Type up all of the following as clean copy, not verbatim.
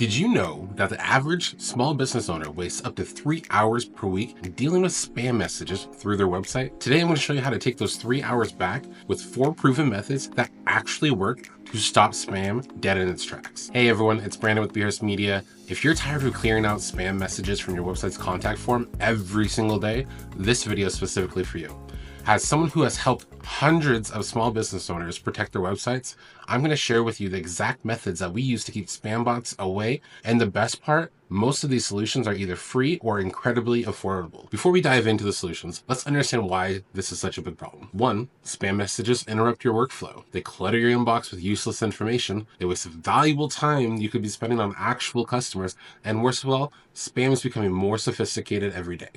Did you know that the average small business owner wastes up to 3 hours per week dealing with spam messages through their website? Today, I'm going to show you how to take those 3 hours back with 4 proven methods that actually work to stop spam dead in its tracks. Hey everyone, it's Brandon with BRS Media. If you're tired of clearing out spam messages from your website's contact form every single day, this video is specifically for you. As someone who has helped hundreds of small business owners protect their websites, I'm going to share with you the exact methods that we use to keep spam bots away. And the best part, most of these solutions are either free or incredibly affordable. Before we dive into the solutions, let's understand why this is such a big problem. 1, spam messages interrupt your workflow. They clutter your inbox with useless information. They waste valuable time you could be spending on actual customers. And worst of all, spam is becoming more sophisticated every day.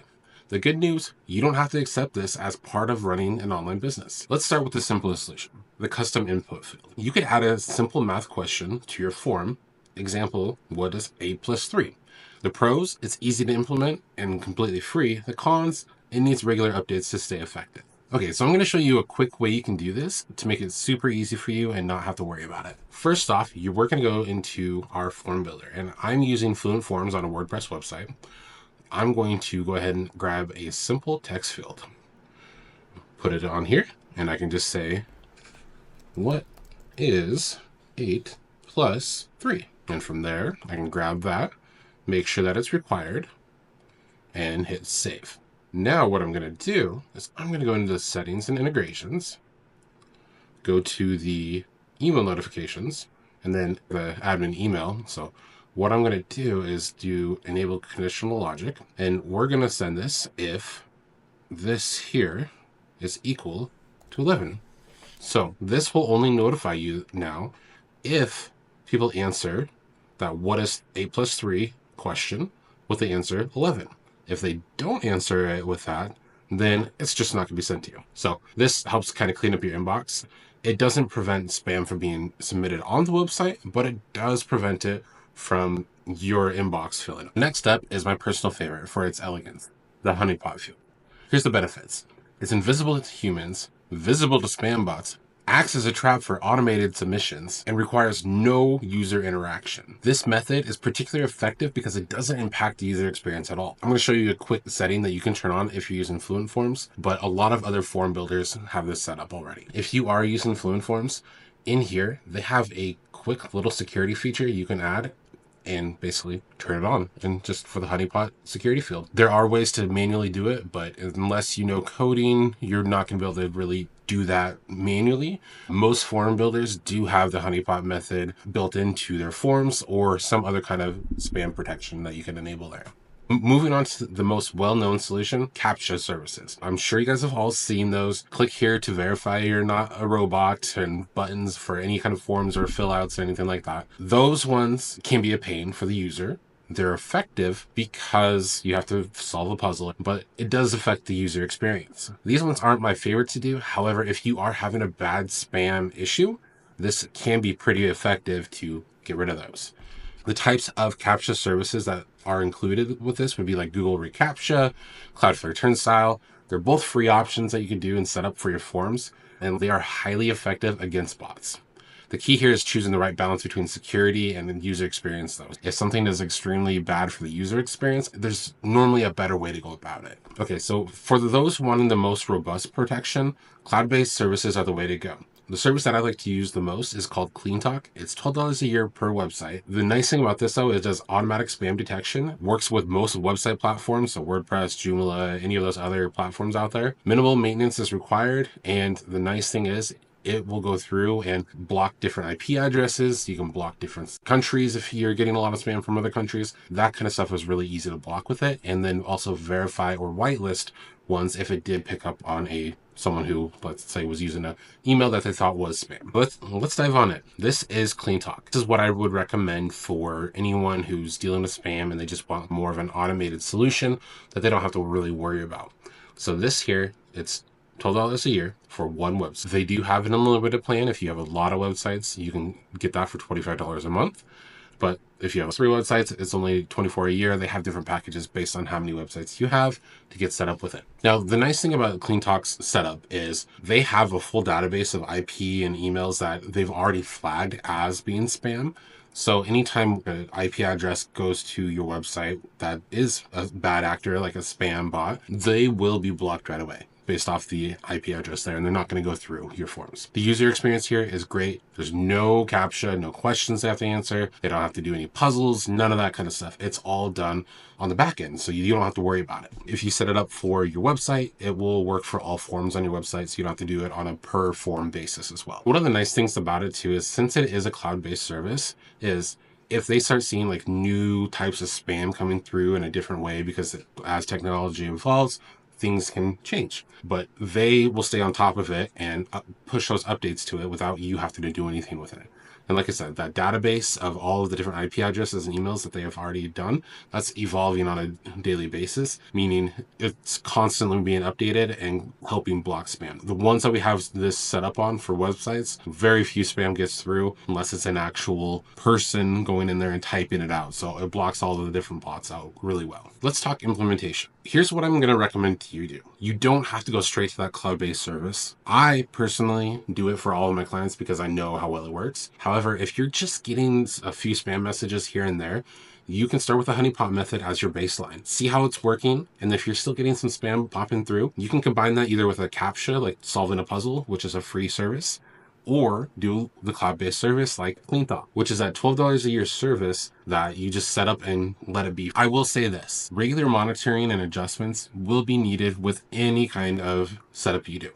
The good news, you don't have to accept this as part of running an online business. Let's start with the simplest solution, the custom input field. You could add a simple math question to your form. Example, what is 8 plus 3? The pros, it's easy to implement and completely free. The cons, it needs regular updates to stay effective. Okay, so I'm going to show you a quick way you can do this to make it super easy for you and not have to worry about it. First off, we're going to go into our form builder, and I'm using Fluent Forms on a WordPress website. I'm going to go ahead and grab a simple text field, put it on here, and I can just say, what is 8 plus 3? And from there, I can grab that, make sure that it's required, and hit save. Now what I'm going to do is I'm going to go into the settings and integrations, go to the email notifications, and then the admin email. So what I'm going to do is enable conditional logic, and we're going to send this if this here is equal to 11. So this will only notify you now if people answer that what is 8 plus 3 question with the answer 11. If they don't answer it with that, then it's just not going to be sent to you. So this helps kind of clean up your inbox. It doesn't prevent spam from being submitted on the website, but it does prevent it from your inbox filling up. Next up is my personal favorite for its elegance, the honeypot field. Here's the benefits. It's invisible to humans, visible to spam bots, acts as a trap for automated submissions, and requires no user interaction. This method is particularly effective because it doesn't impact the user experience at all. I'm going to show you a quick setting that you can turn on if you're using Fluent Forms, but a lot of other form builders have this set up already. If you are using Fluent Forms, in here, they have a quick little security feature you can add and basically turn it on, and just for the honeypot security field. There are ways to manually do it, but unless you know coding, you're not going to be able to really do that manually. Most form builders do have the honeypot method built into their forms or some other kind of spam protection that you can enable there. Moving on to the most well-known solution, CAPTCHA services. I'm sure you guys have all seen those. Click here to verify you're not a robot, and buttons for any kind of forms or fill outs or anything like that. Those ones can be a pain for the user. They're effective because you have to solve a puzzle, but it does affect the user experience. These ones aren't my favorite to do. However, if you are having a bad spam issue, this can be pretty effective to get rid of those. The types of CAPTCHA services that are included with this would be like Google reCAPTCHA, Cloudflare Turnstile. They're both free options that you can do and set up for your forms, and they are highly effective against bots. The key here is choosing the right balance between security and user experience, though. If something is extremely bad for the user experience, there's normally a better way to go about it. Okay, so for those wanting the most robust protection, cloud-based services are the way to go. The service that I like to use the most is called CleanTalk. It's $12 a year per website. The nice thing about this, though, is it does automatic spam detection, works with most website platforms, so WordPress, Joomla, any of those other platforms out there. Minimal maintenance is required, and the nice thing is it will go through and block different IP addresses. You can block different countries if you're getting a lot of spam from other countries. That kind of stuff is really easy to block with it, and then also verify or whitelist ones if it did pick up on someone who, let's say, was using an email that they thought was spam. Let's dive on it. This is CleanTalk. This is what I would recommend for anyone who's dealing with spam and they just want more of an automated solution that they don't have to really worry about. So this here, it's $12 a year for one website. They do have an unlimited plan. If you have a lot of websites, you can get that for $25 a month. But if you have 3 websites, it's only $24 a year. They have different packages based on how many websites you have to get set up with it. Now, the nice thing about CleanTalk's setup is they have a full database of IP and emails that they've already flagged as being spam. So anytime an IP address goes to your website that is a bad actor, like a spam bot, they will be blocked right away based off the IP address there, and they're not going to go through your forms. The user experience here is great. There's no CAPTCHA, no questions they have to answer. They don't have to do any puzzles, none of that kind of stuff. It's all done on the back end, so you don't have to worry about it. If you set it up for your website, it will work for all forms on your website, so you don't have to do it on a per form basis as well. One of the nice things about it too is, since it is a cloud-based service, is if they start seeing like new types of spam coming through in a different way, because as technology evolves, things can change, but they will stay on top of it and push those updates to it without you having to do anything with it. And like I said, that database of all of the different IP addresses and emails that they have already done, that's evolving on a daily basis, meaning it's constantly being updated and helping block spam. The ones that we have this set up on for websites, very few spam gets through unless it's an actual person going in there and typing it out. So it blocks all of the different bots out really well. Let's talk implementation. Here's what I'm going to recommend you do. You don't have to go straight to that cloud-based service. I personally do it for all of my clients because I know how well it works. However, if you're just getting a few spam messages here and there, you can start with the honeypot method as your baseline. See how it's working, and if you're still getting some spam popping through, you can combine that either with a CAPTCHA, like solving a puzzle, which is a free service, or do the cloud-based service like CleanThought, which is that $12 a year service that you just set up and let it be. I will say this, regular monitoring and adjustments will be needed with any kind of setup you do.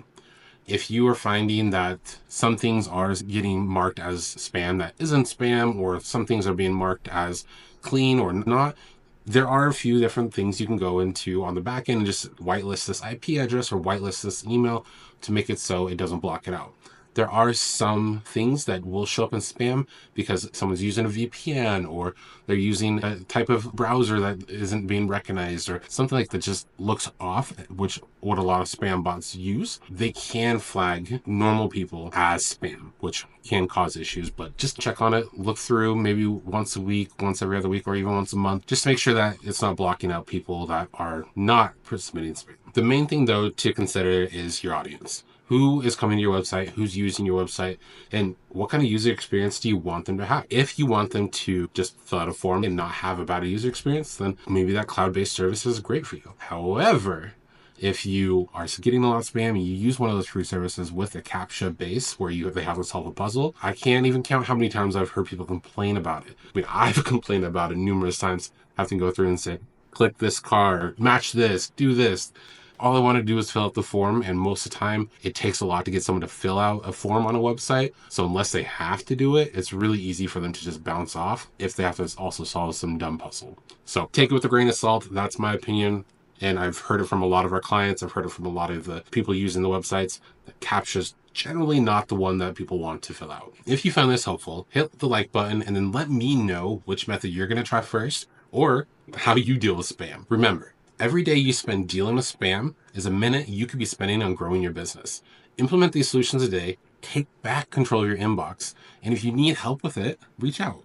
If you are finding that some things are getting marked as spam that isn't spam, or some things are being marked as clean or not, there are a few different things you can go into on the back end and just whitelist this IP address or whitelist this email to make it so it doesn't block it out. There are some things that will show up in spam because someone's using a VPN, or they're using a type of browser that isn't being recognized, or something like that just looks off, which what a lot of spam bots use. They can flag normal people as spam, which can cause issues, but just check on it, look through maybe once a week, once every other week, or even once a month. Just make sure that it's not blocking out people that are not submitting spam. The main thing though to consider is your audience. Who is coming to your website, who's using your website, and what kind of user experience do you want them to have? If you want them to just fill out a form and not have a bad user experience, then maybe that cloud-based service is great for you. However, if you are getting a lot of spam and you use one of those free services with a CAPTCHA base where they have to solve a puzzle, I can't even count how many times I've heard people complain about it. I mean, I've complained about it numerous times, having to go through and say, click this card, match this, do this. All I want to do is fill out the form, and most of the time it takes a lot to get someone to fill out a form on a website. So unless they have to do it, it's really easy for them to just bounce off if they have to also solve some dumb puzzle. So take it with a grain of salt. That's my opinion. And I've heard it from a lot of our clients. I've heard it from a lot of the people using the websites. The CAPTCHA's generally not the one that people want to fill out. If you found this helpful, hit the like button and then let me know which method you're going to try first, or how you deal with spam. Remember, every day you spend dealing with spam is a minute you could be spending on growing your business. Implement these solutions today, take back control of your inbox, and if you need help with it, reach out.